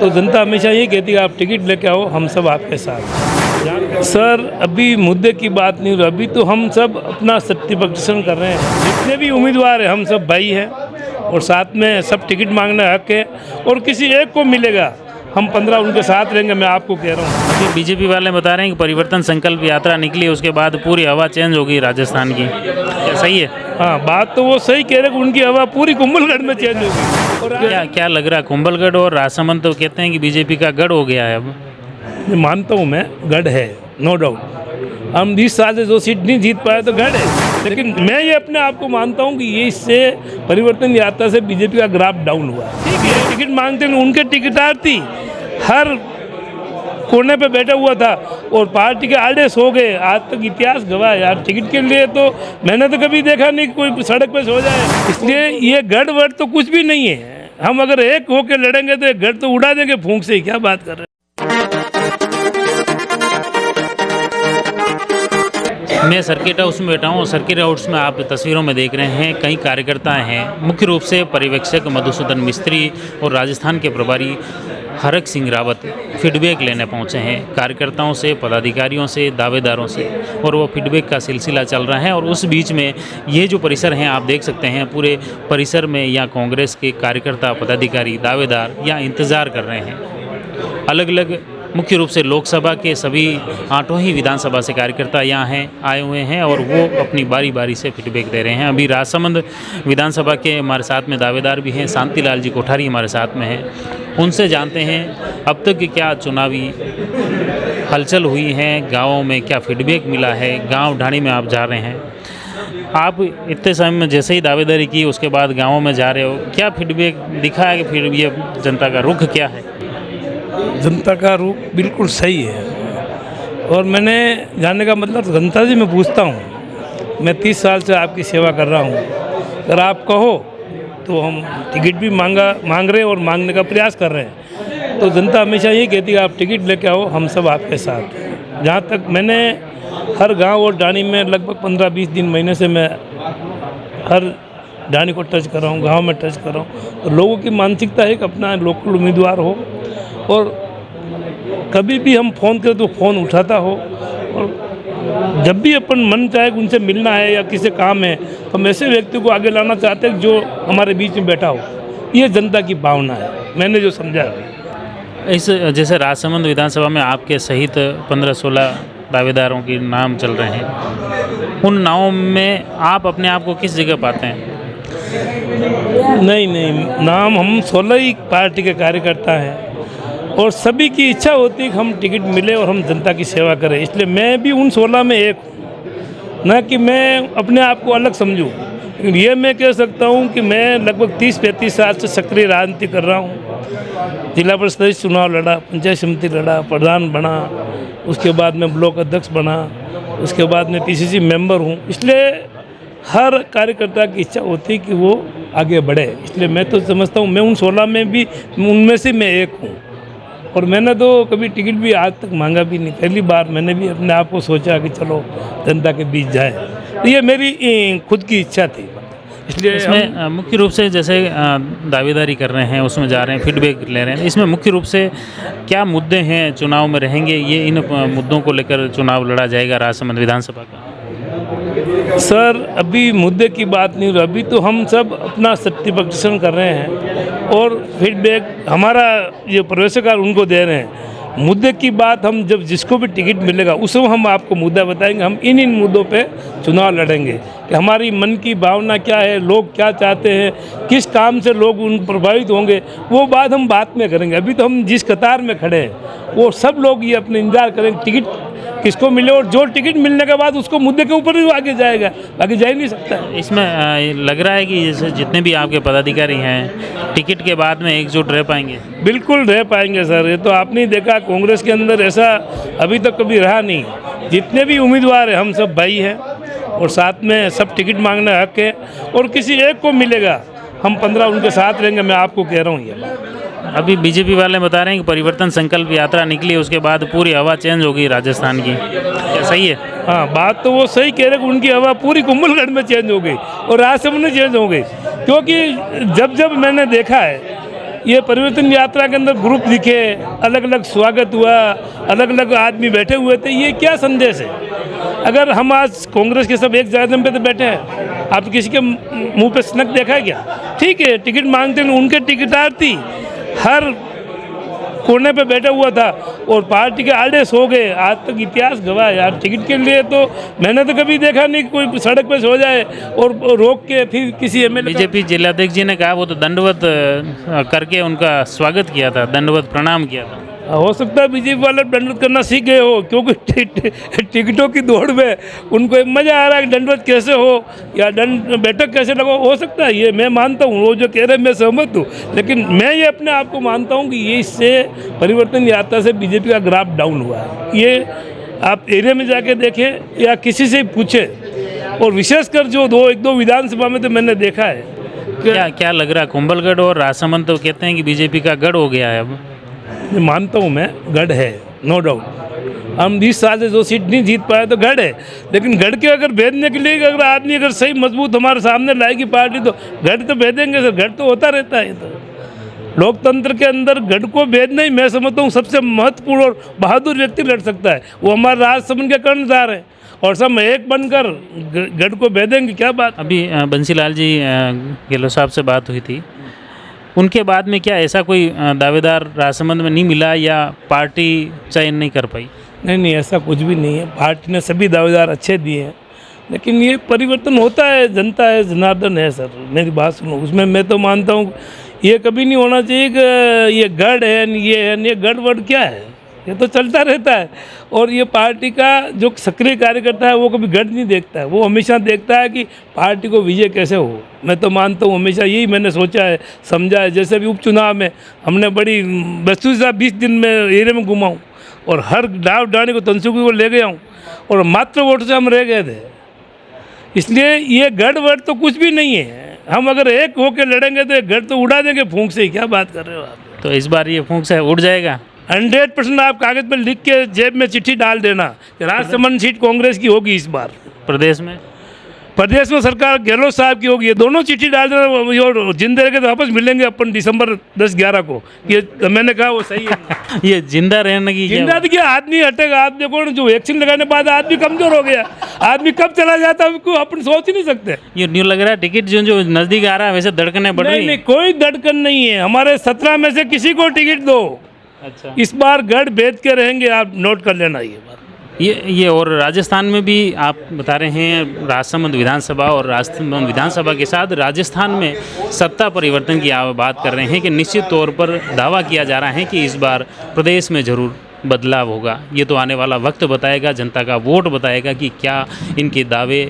तो जनता हमेशा ये कहती है आप टिकट लेके आओ, हम सब आपके साथ। सर अभी मुद्दे की बात नहीं हो रही, अभी तो हम सब अपना शक्ति प्रदर्शन कर रहे हैं। जितने भी उम्मीदवार हैं हम सब भाई हैं और साथ में सब टिकट मांगना हक है और किसी एक को मिलेगा हम 15 उनके साथ रहेंगे, मैं आपको कह रहा हूँ। अभी बीजेपी वाले बता रहे हैं कि परिवर्तन संकल्प यात्रा निकली, उसके बाद पूरी हवा चेंज होगी राजस्थान की, क्या सही है? हाँ, बात तो वो सही कह रहे हैं कि उनकी हवा पूरी कुंभलगढ़ में चेंज होगी। और क्या क्या लग रहा है, कुंभलगढ़ और राजसमंद तो कहते हैं कि बीजेपी का गढ़ हो गया है अब? मानता हूँ मैं, गढ़ है, नो डाउट। हम 20 साल से जो सीट नहीं जीत पाए तो गढ़ है, लेकिन मैं ये अपने आप को मानता हूँ कि ये इससे परिवर्तन यात्रा से बीजेपी का ग्राफ डाउन हुआ। ठीक है, टिकट मांगते हैं, उनके टिकटार्थी हर कोने पे बैठा हुआ था और पार्टी के आड़े सो गए। आज तक इतिहास गवाह है यार, टिकट के लिए तो मैंने तो कभी देखा नहीं कोई सड़क पे सो जाए। इसलिए ये गढ़ वढ़ तो कुछ भी नहीं है। हम अगर एक होकर लड़ेंगे तो एक गढ़ तो उड़ा देंगे फूंक से ही। क्या बात कर रहे हैं। मैं सर्किट हाउस में बैठा हूँ। सर्किट हाउस में आप तस्वीरों में देख रहे हैं कई कार्यकर्ता हैं, मुख्य रूप से पर्यवेक्षक मधुसूदन मिस्त्री और राजस्थान के प्रभारी हरक सिंह रावत फीडबैक लेने पहुंचे हैं कार्यकर्ताओं से, पदाधिकारियों से, दावेदारों से, और वो फीडबैक का सिलसिला चल रहा है। और उस बीच में ये जो परिसर हैं आप देख सकते हैं, पूरे परिसर में या कांग्रेस के कार्यकर्ता, पदाधिकारी, दावेदार या इंतज़ार कर रहे हैं। अलग अलग मुख्य रूप से लोकसभा के सभी 8 ही विधानसभा से कार्यकर्ता यहाँ हैं, आए हुए हैं और वो अपनी बारी बारी से फीडबैक दे रहे हैं। अभी राजसमंद विधानसभा के हमारे साथ में दावेदार भी हैं, शांतिलाल जी कोठारी हमारे साथ में हैं। उनसे जानते हैं अब तक की क्या चुनावी हलचल हुई है, गाँवों में क्या फीडबैक मिला है। गाँव ढाणी में आप जा रहे हैं, आप इतने समय में जैसे ही दावेदारी की उसके बाद गाँवों में जा रहे हो, क्या फीडबैक दिखा है कि फिर ये जनता का रुख क्या है? जनता का रूप बिल्कुल सही है और मैंने जानने का मतलब जनता से मैं पूछता हूँ, मैं 30 साल से आपकी सेवा कर रहा हूँ। अगर आप कहो तो हम टिकट भी मांग रहे हैं और मांगने का प्रयास कर रहे हैं। तो जनता हमेशा ये कहती है आप टिकट लेके आओ, हम सब आपके साथ। जहाँ तक मैंने हर गांव और डाणी में लगभग 15-20 दिन महीने से मैं हर डाणी को टच कर रहा हूँ, गाँव में टच कर रहा हूँ। तो लोगों की मानसिकता है कि अपना लोकल उम्मीदवार हो और कभी भी हम फ़ोन करें तो फ़ोन उठाता हो, और जब भी अपन मन चाहे उनसे मिलना है या किसी काम है तो हम ऐसे व्यक्ति को आगे लाना चाहते हैं जो हमारे बीच में बैठा हो। ये जनता की भावना है, मैंने जो समझा। इस जैसे राजसमंद विधानसभा में आपके सहित 15-16 दावेदारों के नाम चल रहे हैं, उन नामों में आप अपने आप को किस जगह पाते हैं? नहीं, नाम हम 16 ही पार्टी के कार्यकर्ता हैं और सभी की इच्छा होती है कि हम टिकट मिले और हम जनता की सेवा करें। इसलिए मैं भी उन 16 में एक हूँ, न कि मैं अपने आप को अलग समझूं। लेकिन ये मैं कह सकता हूँ कि मैं लगभग 30-35 साल से सक्रिय राजनीति कर रहा हूँ। जिला परिषद चुनाव लड़ा, पंचायत समिति लड़ा, प्रधान बना, उसके बाद में ब्लॉक अध्यक्ष बना, उसके बाद में PCC मेंबर हूँ। इसलिए हर कार्यकर्ता की इच्छा होती है कि वो आगे बढ़े। इसलिए मैं तो समझता हूँ मैं उन 16 में भी उनमें से मैं एक हूँ। और मैंने तो कभी टिकट भी आज तक मांगा भी नहीं। पहली बार मैंने भी अपने आप को सोचा कि चलो जनता के बीच जाए, तो ये मेरी खुद की इच्छा थी। इसलिए इसमें मुख्य रूप से जैसे दावेदारी कर रहे हैं, उसमें जा रहे हैं, फीडबैक ले रहे हैं, इसमें मुख्य रूप से क्या मुद्दे हैं चुनाव में रहेंगे? ये इन मुद्दों को लेकर चुनाव लड़ा जाएगा राजसमंद विधानसभा का? सर अभी मुद्दे की बात नहीं हो रही, अभी तो हम सब अपना शक्ति प्रदर्शन कर रहे हैं और फीडबैक हमारा ये प्रवेशकार उनको दे रहे हैं। मुद्दे की बात हम जब जिसको भी टिकट मिलेगा उस वक्त हम आपको मुद्दा बताएंगे। हम इन मुद्दों पे चुनाव लड़ेंगे कि हमारी मन की भावना क्या है, लोग क्या चाहते हैं, किस काम से लोग उन प्रभावित होंगे, वो बात हम बाद में करेंगे। अभी तो हम जिस कतार में खड़े हैं वो सब लोग ये अपने इंतजार करेंगे टिकट किसको मिले, और जो टिकट मिलने के बाद उसको मुद्दे के ऊपर ही आगे जाएगा, आगे जा ही नहीं सकता। इसमें लग रहा है कि जैसे जितने भी आपके पदाधिकारी हैं टिकट के बाद में एकजुट रह पाएंगे? बिल्कुल रह पाएंगे सर। ये तो आपने ही देखा कांग्रेस के अंदर ऐसा अभी तक कभी रहा नहीं। जितने भी उम्मीदवार हैं हम सब भाई हैं और साथ में सब टिकट मांगना हक है और किसी एक को मिलेगा हम 15 उनके साथ रहेंगे, मैं आपको कह रहा हूँ ये। अभी बीजेपी वाले बता रहे हैं कि परिवर्तन संकल्प यात्रा निकली, उसके बाद पूरी हवा चेंज होगी राजस्थान की, क्या सही है? हाँ, बात तो वो सही कह रहे हैं कि उनकी हवा पूरी कुंभलगढ़ में चेंज हो गई और राजसमंद में चेंज हो गई। क्योंकि जब मैंने देखा है ये परिवर्तन यात्रा के अंदर ग्रुप दिखे, अलग अलग स्वागत हुआ, अलग अलग आदमी बैठे हुए थे, ये क्या संदेश है? अगर हम आज कांग्रेस के सब एक जायदम पे तो बैठे हैं, आप किसी के मुंह पे स्नक देखा है क्या? ठीक है, टिकट मांगते हैं, उनके टिकटार्थी हर कोने पे बैठा हुआ था और पार्टी के आड़े सो गए। आज तक इतिहास गवाह है यार, टिकट के लिए तो मैंने तो कभी देखा नहीं कोई सड़क पे सो जाए और रोक के फिर किसी एमएलए। बीजेपी जिलाध्यक्ष जी ने कहा वो तो दंडवत करके उनका स्वागत किया था, दंडवत प्रणाम किया था। हो सकता है बीजेपी वाले दंडवत करना सीख गए हो, क्योंकि टिकटों की दौड़ में उनको एक मज़ा आ रहा है कि दंडवत कैसे हो या बैठक कैसे लगो। हो सकता है, ये मैं मानता हूँ, वो जो कह रहे हैं मैं सहमत हूँ, लेकिन मैं ये अपने आप को मानता हूँ कि ये इससे परिवर्तन यात्रा से बीजेपी का ग्राफ डाउन हुआ है। ये आप एरिया में जाके देखें या किसी से पूछें, और विशेषकर जो एक दो विधानसभा में तो मैंने देखा है। क्या लग रहा है? कुंभलगढ़ और राजसमंद तो कहते हैं कि बीजेपी का गढ़ हो गया है अब। मानता हूँ मैं, गढ़ है, नो डाउट। हम 20 साल से जो सीट नहीं जीत पाए तो गढ़ है, लेकिन गढ़ के अगर भेदने के लिए अगर आदमी अगर सही मजबूत हमारे सामने लाएगी पार्टी तो गढ़ तो भेदेंगे सर। गढ़ तो होता रहता है। तो लोकतंत्र के अंदर गढ़ को भेदना ही मैं समझता हूँ सबसे महत्वपूर्ण और बहादुर व्यक्ति लड़ सकता है। वो हमारे राजसमंद के कर्णधार है और सब एक बनकर गढ़ को भेदेंगे, क्या बात। अभी बंसीलाल जी गहलोत साहब से बात हुई थी, उनके बाद में क्या ऐसा कोई दावेदार राजसमंद में नहीं मिला या पार्टी चयन नहीं कर पाई? नहीं, ऐसा कुछ भी नहीं है। पार्टी ने सभी दावेदार अच्छे दिए हैं, लेकिन ये परिवर्तन होता है, जनता है, जनार्दन है सर। मेरी बात सुनो, उसमें मैं तो मानता हूँ ये कभी नहीं होना चाहिए कि ये गढ़ है, ये गढ़ वढ़ क्या है, ये तो चलता रहता है। और ये पार्टी का जो सक्रिय कार्यकर्ता है वो कभी गढ़ नहीं देखता है, वो हमेशा देखता है कि पार्टी को विजय कैसे हो। मैं तो मानता हूँ, हमेशा यही मैंने सोचा है, समझा है। जैसे भी उपचुनाव में हमने बड़ी वस्तुतः 20 दिन में एरिया में घुमा हूँ और हर डाव डाणी को तनसुखी को ले गया हूँ और मात्र वोट से हम रह गए थे। इसलिए ये गढ़ वढ़ तो कुछ भी नहीं है। हम अगर एक होकर लड़ेंगे तो गढ़ तो उड़ा देंगे फूंक से ही। क्या बात कर रहे हो आप? तो इस बार ये फूंक से उड़ जाएगा 100%। आप कागज़ पर लिख के जेब में चिट्ठी डाल देना कि राजसमंद सीट कांग्रेस की होगी इस बार। प्रदेश में सरकार गहलोत साहब की होगी। ये दोनों चिट्ठी डाल देना, और जिंदे रह के तो वापस मिलेंगे अपन दिसंबर 10-11 को। ये मैंने कहा वो सही है। ये जिंदा रहने की जिंदा तो क्या, आदमी हटेगा। आप देखो जो वैक्सीन लगाने के बाद आदमी कमजोर हो गया, आदमी कब चला जाता है उसको अपन सोच ही नहीं सकते। ये न्यू लग रहा है टिकट जो नजदीक आ रहा है वैसे धड़कने बढ़ रही है। नहीं, कोई धड़कन नहीं है। हमारे 17 में से किसी को टिकट दो। अच्छा, इस बार गढ़ भेद के रहेंगे, आप नोट कर लेना ये बात। ये और राजस्थान में भी आप बता रहे हैं राजसमंद विधानसभा और राजसमंद विधानसभा के साथ राजस्थान में सत्ता परिवर्तन की आप बात कर रहे हैं कि निश्चित तौर पर दावा किया जा रहा है कि इस बार प्रदेश में ज़रूर बदलाव होगा। ये तो आने वाला वक्त बताएगा, जनता का वोट बताएगा कि क्या इनके दावे,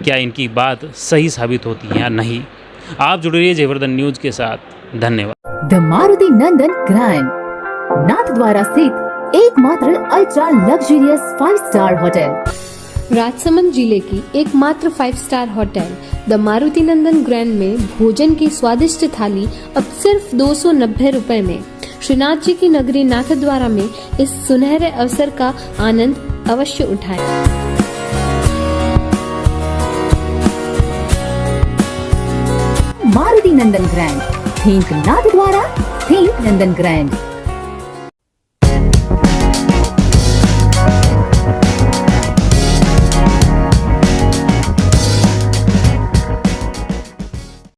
क्या इनकी बात सही साबित होती है या नहीं। आप जुड़ रहिए जयवर्धन न्यूज़ के साथ। धन्यवाद। The Maruti Nandan grand, Nathdwara स्थित एकमात्र ultra luxurious 5 star hotel. Rajsamand जिले की एकमात्र 5 star hotel the Maruti Nandan grand में भोजन की स्वादिष्ट थाली अब सिर्फ 290 रुपए में। श्रीनाथ जी की नगरी नाथद्वारा में इस सुनहरे अवसर का आनंद अवश्य उठाएं। मारुति नंदन ग्रैंड, थिंक नाथद्वारा, थिंक नंदन ग्रैंड।